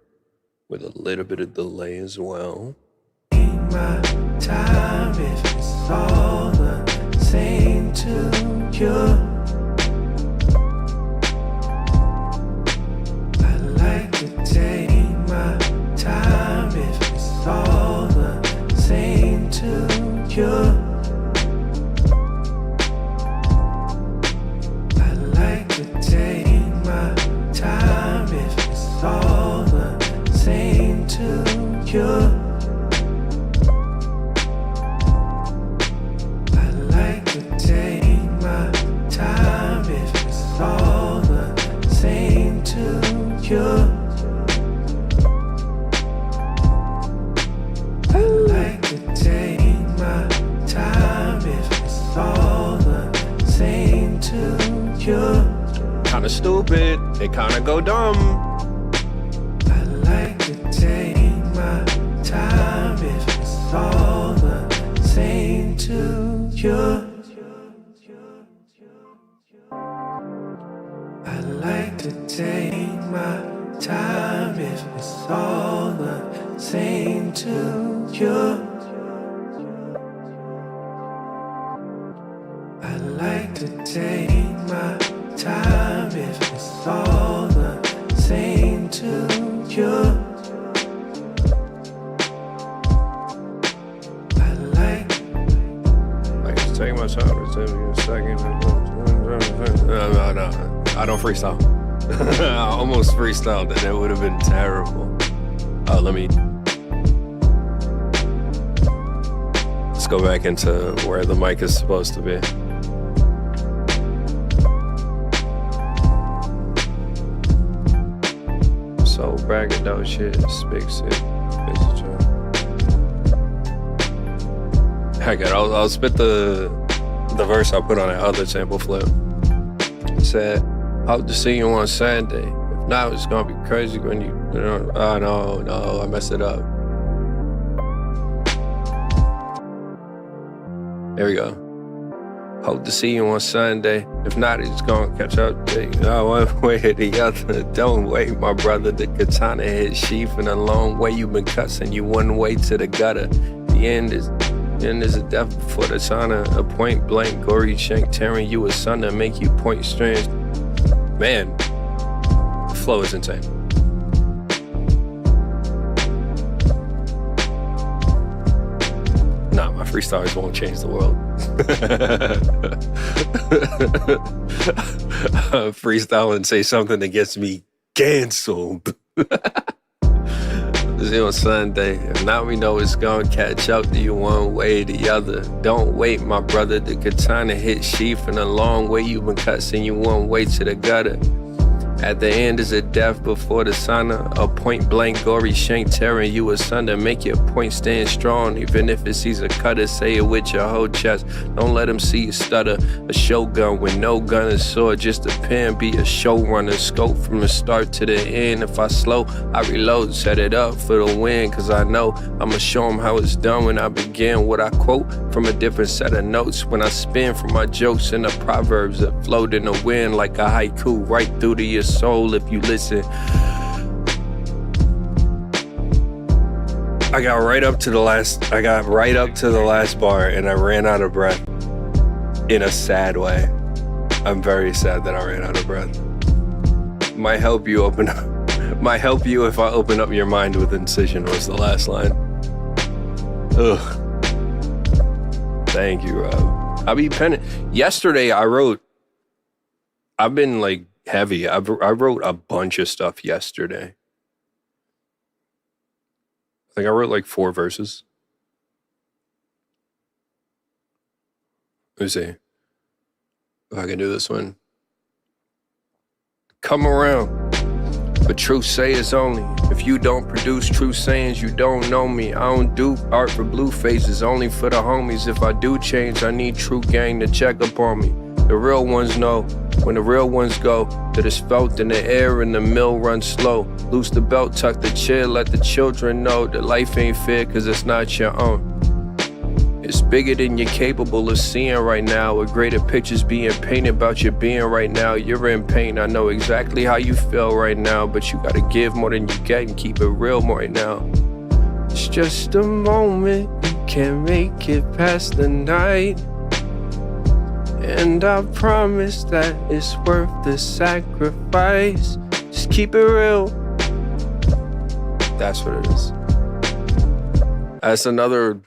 with a little bit of delay as well. My time if it's all the same to you. I like to take my time if it's all the same to you. I like to take my time if it's all the same to you. Take my time if it's all the same to you. I like to take my time if it's all the same to you. Kinda stupid, it kinda go dumb. I like to take my time if it's all the same to you. I like to take my time if it's all the same to you. I like to take my time if it's all the same to you. I like to take my time, it's taking a second. No. I don't freestyle. I almost freestyled and it would have been terrible. Let's go back into where the mic is supposed to be. So braggadocious, big shit. Heck it, I'll spit the verse I put on that other sample flip. It said, hope to see you on Sunday. If not, it's gonna be crazy when you know. Oh no, I messed it up. There we go. Hope to see you on Sunday. If not, it's gonna catch up. One way or the other. Don't wait, my brother. The katana hit sheath, and a long way you've been cussing you one way to the gutter. The end is And there's a death before the sauna, a point blank, gory shank tearing you asunder, make you point strange. Man, the flow is insane. Nah, my freestyles won't change the world. Freestyle and say something that gets me canceled. It's on Sunday. If not, we know it's gonna catch up to you one way or the other. Don't wait, my brother. The katana hit sheath, and a long way you've been cut, send you one way to the gutter. At the end is a death before the sauna, a point blank gory shank tearing you asunder. Make your point stand strong, even if it sees a cutter. Say it with your whole chest, don't let them see you stutter. A shogun with no gun and sword, just a pen. Be a showrunner, scope from the start to the end. If I slow, I reload, set it up for the win. Cause I know I'ma show them how it's done when I begin. What I quote from a different set of notes when I spin from my jokes and the proverbs that float in the wind like a haiku right through to your soul if you listen. I got right up to the last bar and I ran out of breath in a sad way. I'm very sad that I ran out of breath. Might help you if I open up your mind with incision was the last line. Ugh. Thank you, Rob. I'll be penning. Yesterday I've been like heavy. I wrote a bunch of stuff yesterday. I think I wrote like 4 verses. Let me see if I can do this one. Come around, but truth sayers only. If you don't produce true sayings, you don't know me. I don't do art for blue faces, only for the homies. If I do change, I need true gang to check up on me. The real ones know when the real ones go, that it's felt in the air and the mill runs slow. Loose the belt, tuck the chair, let the children know that life ain't fair cause it's not your own. It's bigger than you're capable of seeing right now. With greater pictures being painted about your being right now. You're in pain, I know exactly how you feel right now. But you gotta give more than you get and keep it real more right now. It's just a moment, you can't make it past the night. And I promise that it's worth the sacrifice. Just keep it real. That's what it is. That's another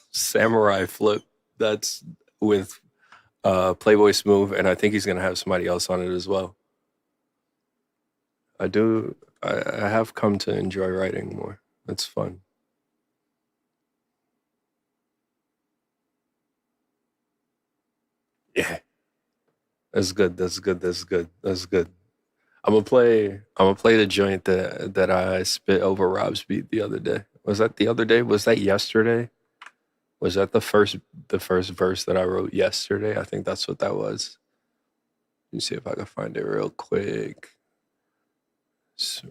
samurai flip. That's with Playboy Smooth, and I think he's gonna have somebody else on it as well. I have come to enjoy writing more. It's fun. Yeah. That's good. I'm gonna play the joint that I spit over Rob's beat the other day. Was that the other day? Was that yesterday? Was that the first verse that I wrote yesterday? I think that's what that was. Let me see if I can find it real quick.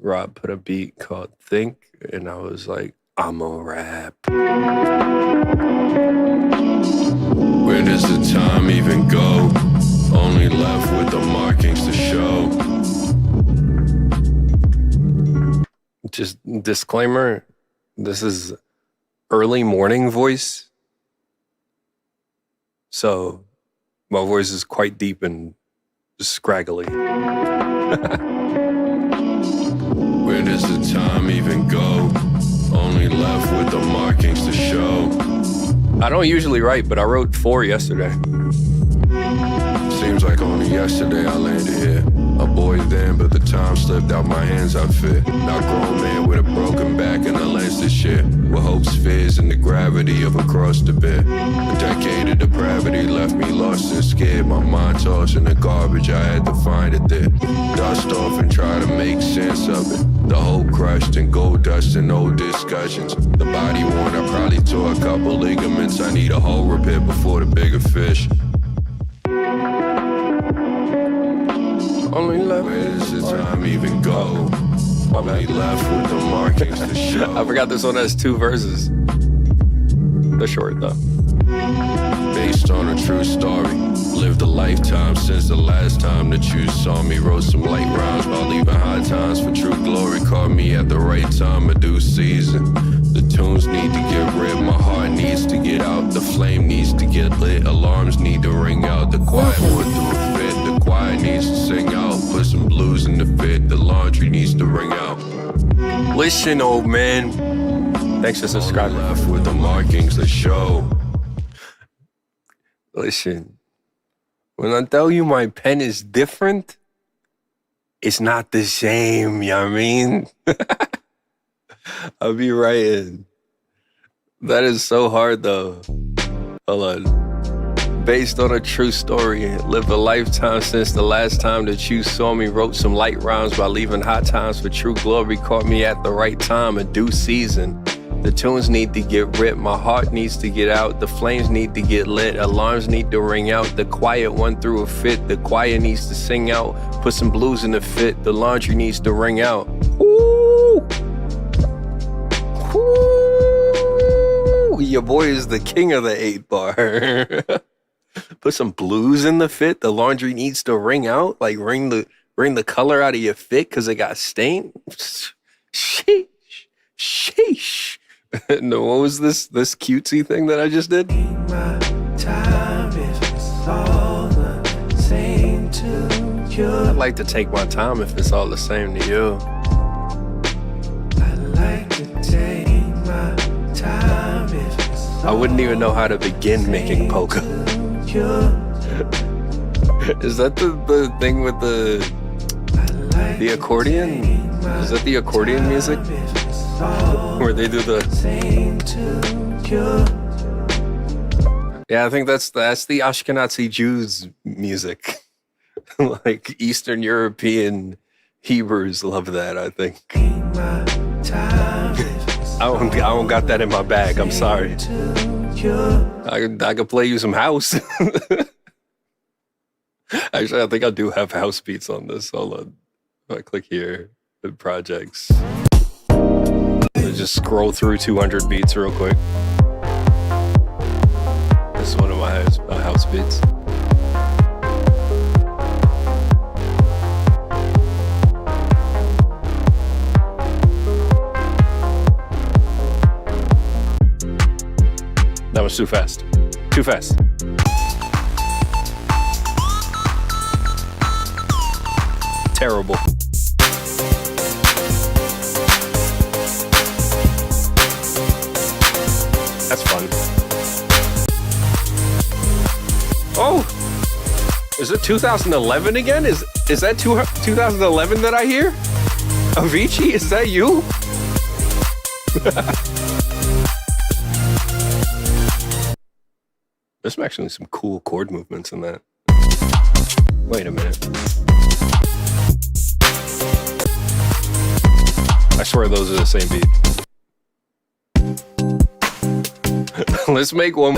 Rob put a beat called Think, and I was like, I'm a rap. Where does the time even go? Only left with the markings to show. Just disclaimer, this is early morning voice. So my voice is quite deep and scraggly. Where does the time even go? Only left with the markings to show. I don't usually write, but I wrote 4 yesterday. Seems like only yesterday I landed here. A boy then, but the time slipped out my hands, I fit. Now grown man with a broken back and a lens to shit. With hopes, fears, and the gravity of a cross to bear. A decade of depravity left me lost and scared. My mind tossed in the garbage, I had to find it there. Dust off and try to make sense of it. The hope crushed in gold dust and old discussions. The body worn, I probably tore a couple ligaments. I need a whole repair before the bigger fish. Only left. Where does the time even go? Only left with the markings to show. I forgot this one has 2 verses. They're short though. Based on a true story. Lived a lifetime since the last time that you saw me. Wrote some light rhymes while leaving high times for true glory. Caught me at the right time, a due season. The tunes need to get rid, my heart needs to get out. The flame needs to get lit, alarms need to ring out. The quiet put through a fit, the quiet needs to sing out. Put some blues in the fit, the laundry needs to ring out. Listen, old man. Thanks for subscribing. Left with the markings that show. Listen, when I tell you my pen is different, it's not the same, you know what I mean? I'll be writing. That is so hard, though. Hold on. Based on a true story, lived a lifetime since the last time that you saw me. Wrote some light rhymes by leaving hot times for true glory. Caught me at the right time, a due season. The tunes need to get ripped, my heart needs to get out. The flames need to get lit, alarms need to ring out. The quiet one through a fit, the choir needs to sing out. Put some blues in the fit, the laundry needs to ring out. Ooh. Ooh. Your boy is the king of the 8-bar. Put some blues in the fit, the laundry needs to ring out. Like ring the color out of your fit because it got stained. Sheesh. Sheesh. No, what was this cutesy thing that I just did? I'd like to take my time if it's all the same to you. I wouldn't even know how to begin making polka. Is that the thing with the accordion? Is that the accordion music? Where they do the... Yeah, I think that's the Ashkenazi Jews music. Like Eastern European Hebrews love that, I think. I don't got that in my bag, I'm sorry. I could play you some house. Actually, I think I do have house beats on this. Hold on. If I click here, the projects. Just scroll through 200 beats real quick. This is one of my house beats. That was too fast. Too fast. Terrible. That's fun. Oh! Is it 2011 again? Is that 2011 that I hear? Avicii, is that you? There's actually some cool chord movements in that. Wait a minute. I swear those are the same beat. Let's make one.